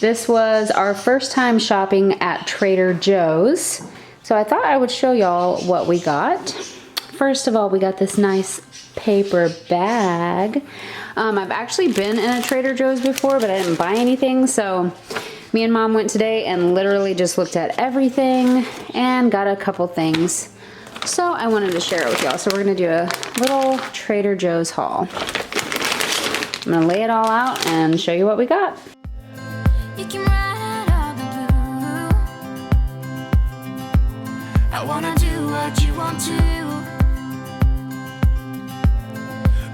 This was our first time shopping at Trader Joe's. So I thought I would show y'all what we got. First of all, we got this nice paper bag. I've actually been in a Trader Joe's before, but I didn't buy anything. So me and Mom went today and literally just looked at everything and got a couple things. So I wanted to share it with y'all. So we're gonna do a little Trader Joe's haul. I'm gonna lay it all out and show you what we got. You can ride all the blue. I wanna do what you want to.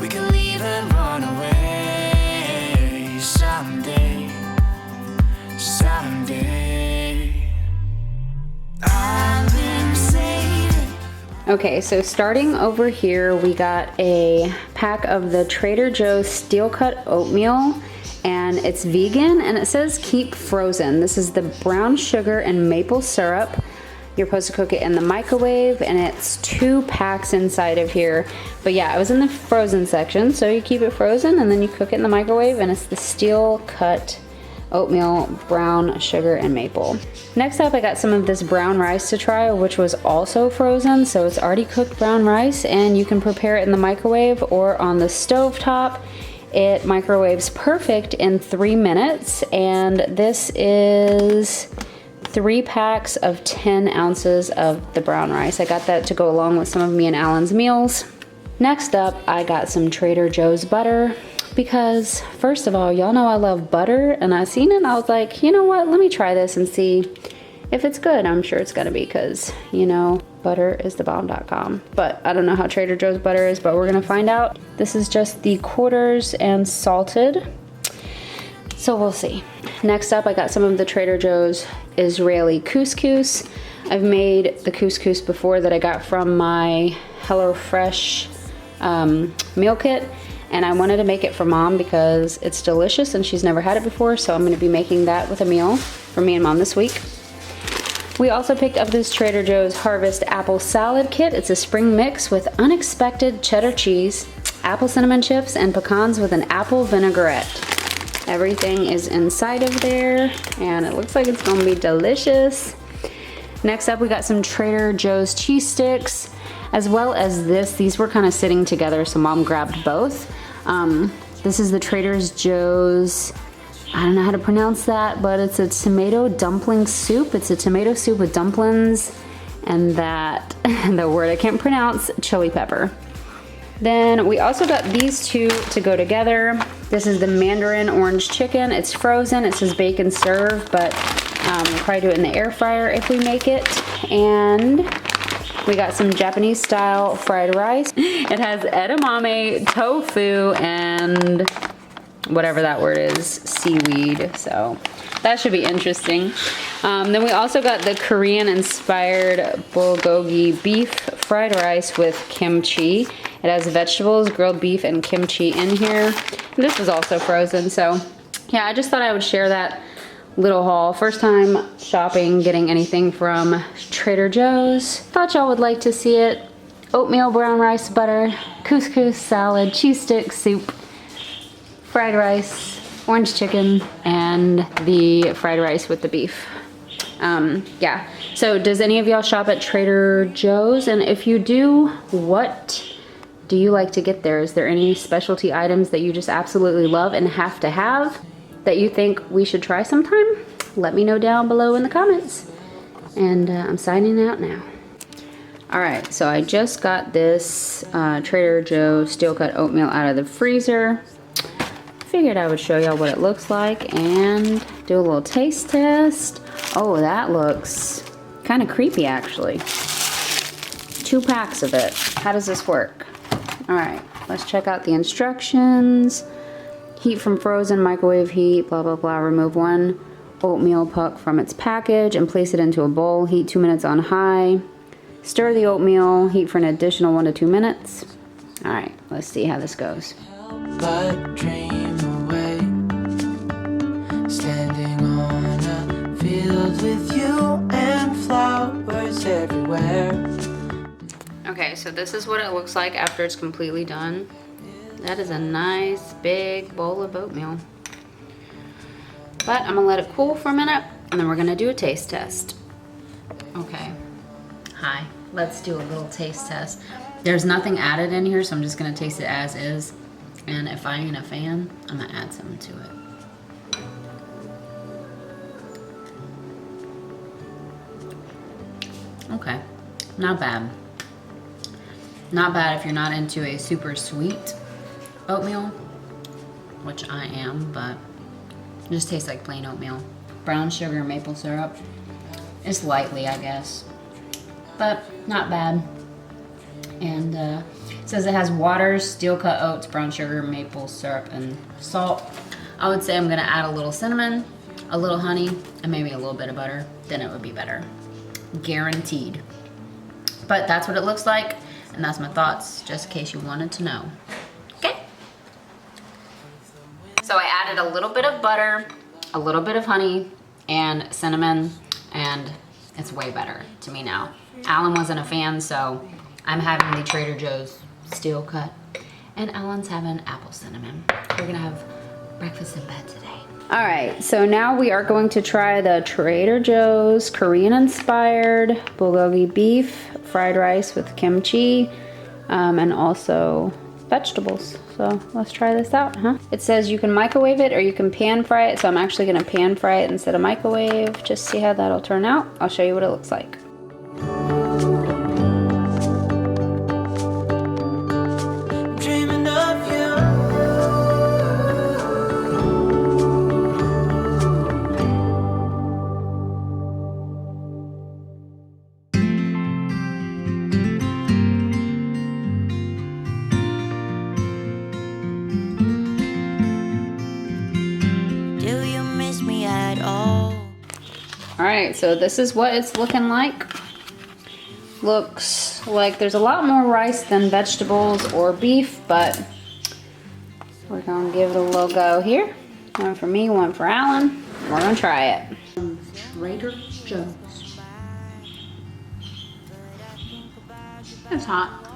We can leave and run away someday, someday. I've been saving. Okay, so starting over here, we got a pack of the Trader Joe's steel cut oatmeal, and it's vegan, and it says keep frozen. This is the brown sugar and maple syrup. You're supposed to cook it in the microwave, and it's 2 packs inside of here. But yeah, I was in the frozen section, so you keep it frozen and then you cook it in the microwave, and it's the steel cut oatmeal, brown sugar and maple. Next up, I got some of this brown rice to try, which was also frozen. So it's already cooked brown rice, and you can prepare it in the microwave or on the stove top. It microwaves perfect in 3 minutes, and this is 3 packs of 10 ounces of the brown rice. I got that to go along with some of me and Alan's meals. Next up, I got some Trader Joe's butter because, first of all, y'all know I love butter, and I seen it and I was like, you know what, let me try this and see if it's good. I'm sure it's gonna be because, you know, butteristhebomb.com. But I don't know how Trader Joe's butter is, but we're gonna find out. This is just the quarters and salted. So we'll see. Next up, I got some of the Trader Joe's Israeli couscous. I've made the couscous before that I got from my HelloFresh meal kit, and I wanted to make it for Mom because it's delicious and she's never had it before, so I'm gonna be making that with a meal for me and Mom this week. We also picked up this Trader Joe's Harvest Apple Salad Kit. It's a spring mix with unexpected cheddar cheese, apple cinnamon chips, and pecans with an apple vinaigrette. Everything is inside of there, and it looks like it's gonna be delicious. Next up, we got some Trader Joe's cheese sticks, as well as this. These were kind of sitting together, so Mom grabbed both. This is the Trader Joe's, I don't know how to pronounce that, but it's a tomato dumpling soup. It's a tomato soup with dumplings, and that, the word I can't pronounce, chili pepper. Then we also got these 2 to go together. This is the Mandarin orange chicken. It's frozen. It says bake and serve, but we'll probably do it in the air fryer if we make it. And we got some Japanese style fried rice. It has edamame, tofu, and whatever that word is, seaweed. So that should be interesting. Then we also got the Korean inspired Bulgogi beef fried rice with kimchi. It has vegetables, grilled beef, and kimchi in here. And this was also frozen, so yeah, I just thought I would share that little haul. First time shopping, getting anything from Trader Joe's. Thought y'all would like to see it. Oatmeal, brown rice, butter, couscous, salad, cheese stick, soup, fried rice, orange chicken, and the fried rice with the beef. Yeah, so does any of y'all shop at Trader Joe's? And if you do, what do you like to get there? Is there any specialty items that you just absolutely love and have to have that you think we should try sometime? Let me know down below in the comments. And I'm signing out now. All right, so I just got this Trader Joe steel cut oatmeal out of the freezer. Figured I would show y'all what it looks like and do a little taste test. Oh, that looks kind of creepy actually. 2 packs of it. How does this work? All right, let's check out the instructions. Heat from frozen, microwave heat, blah, blah, blah. Remove 1 oatmeal puck from its package and place it into a bowl. Heat 2 minutes on high. Stir the oatmeal, heat for an additional 1 to 2 minutes. All right, let's see how this goes. But dream away, standing on a field with you and flowers everywhere. Okay, so this is what it looks like after it's completely done. That is a nice big bowl of oatmeal. But I'm gonna let it cool for a minute and then we're gonna do a taste test. Okay, hi, let's do a little taste test. There's nothing added in here, so I'm just gonna taste it as is. And if I ain't a fan, I'm gonna add something to it. Okay, not bad. Not bad if you're not into a super sweet oatmeal, which I am, but it just tastes like plain oatmeal. Brown sugar, maple syrup. It's lightly, I guess, but not bad. And it says it has water, steel cut oats, brown sugar, maple syrup, and salt. I would say I'm gonna add a little cinnamon, a little honey, and maybe a little bit of butter. Then it would be better. Guaranteed. But that's what it looks like, and that's my thoughts, just in case you wanted to know. Okay. So I added a little bit of butter, a little bit of honey, and cinnamon, and it's way better to me now. Alan wasn't a fan, so I'm having the Trader Joe's steel cut, and Alan's having apple cinnamon. We're gonna have breakfast in bed today. All right, so now we are going to try the Trader Joe's Korean-inspired bulgogi beef fried rice with kimchi, and also vegetables. So let's try this out, huh? It says you can microwave it or you can pan fry it, so I'm actually gonna pan fry it instead of microwave. Just see how that'll turn out. I'll show you what it looks like. Dreaming of you. Do you miss me at all? All right, so this is what it's looking like. Looks like there's a lot more rice than vegetables or beef, but we're gonna give it a little go here. One for me, one for Alan. We're gonna try it. Trader Joe's. It's hot.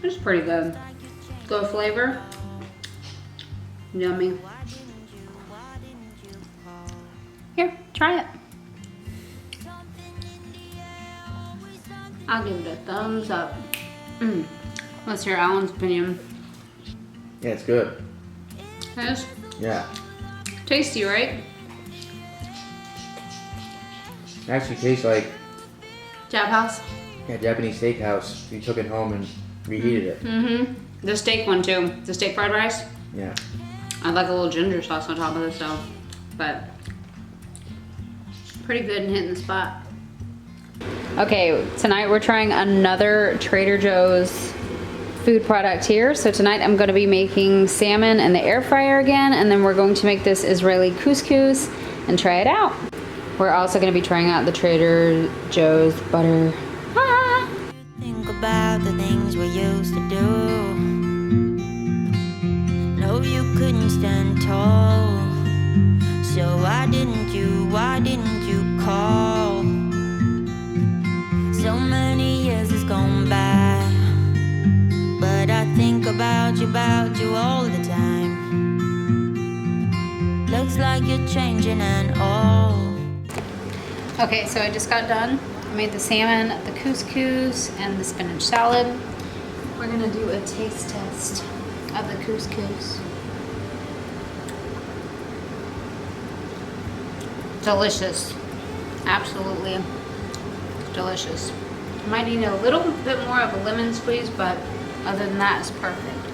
It's pretty good. Good flavor. Yummy. Here, try it. I'll give it a thumbs up. Let's hear Alan's opinion. Yeah, it's good. It is Yeah. tasty, right? It actually tastes like Jab House. Japanese steakhouse. You took it home and reheated it. The steak one too. The steak fried rice. Yeah. I like a little ginger sauce on top of this though, but pretty good and hitting the spot. Okay, tonight we're trying another Trader Joe's food product here. So tonight I'm going to be making salmon in the air fryer again, and then we're going to make this Israeli couscous and try it out. We're also going to be trying out the Trader Joe's butter. Think about the things we used to do. No, you couldn't stand tall. So why didn't you call? So many years has gone by, but I think about you all the time. Looks like you're changing and all. Okay, so I just got done. I made the salmon, the couscous, and the spinach salad. We're gonna do a taste test of the couscous. Delicious. Absolutely delicious. Might need a little bit more of a lemon squeeze, but other than that, it's perfect.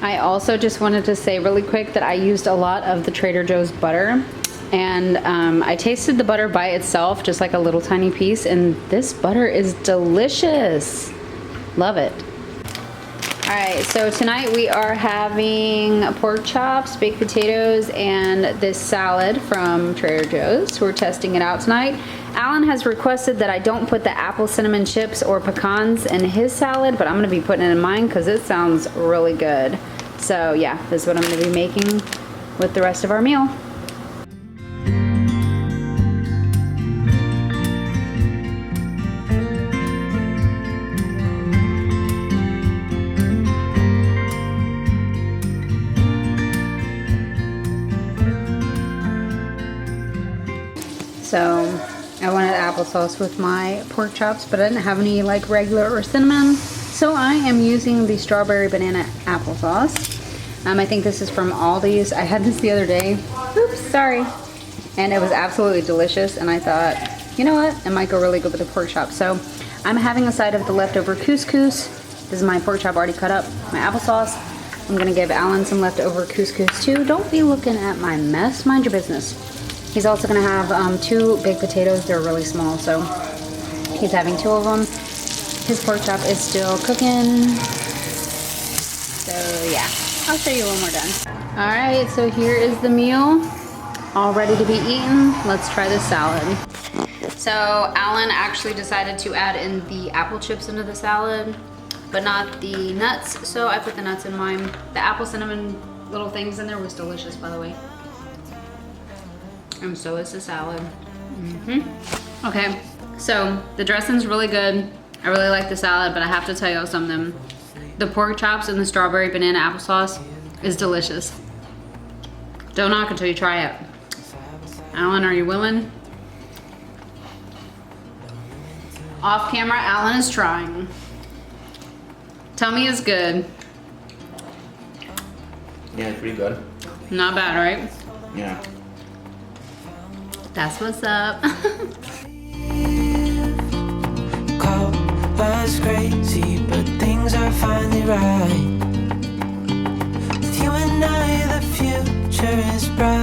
I also just wanted to say really quick that I used a lot of the Trader Joe's butter, and I tasted the butter by itself, just like a little tiny piece, and this butter is delicious. Love it. All right, so tonight we are having pork chops, baked potatoes, and this salad from Trader Joe's. We're testing it out tonight. Alan has requested that I don't put the apple cinnamon chips or pecans in his salad, but I'm gonna be putting it in mine because it sounds really good. So yeah, this is what I'm gonna be making with the rest of our meal. So I wanted applesauce with my pork chops, but I didn't have any like regular or cinnamon. So I am using the strawberry banana applesauce. I think this is from Aldi's. I had this the other day. Oops, sorry. And it was absolutely delicious. And I thought, you know what? It might go really good with the pork chop. So I'm having a side of the leftover couscous. This is my pork chop already cut up. My applesauce. I'm gonna give Alan some leftover couscous too. Don't be looking at my mess. Mind your business. He's also gonna have 2 big potatoes. They're really small, so he's having 2 of them. His pork chop is still cooking. So yeah. I'll show you when we're done. All right, so here is the meal, all ready to be eaten. Let's try the salad. So Alan actually decided to add in the apple chips into the salad, but not the nuts. So I put the nuts in mine. The apple cinnamon little things in there was delicious, by the way. And so is the salad. Okay, so the dressing's really good. I really like the salad, but I have to tell you something. The pork chops and the strawberry banana applesauce is delicious. Don't knock until you try it. Alan, are you willing? Off camera, Alan is trying. Tell me it's good. Yeah, it's pretty good. Not bad, right? Yeah. That's what's up. Call us crazy, but things are finally right. With you and I, the future is bright.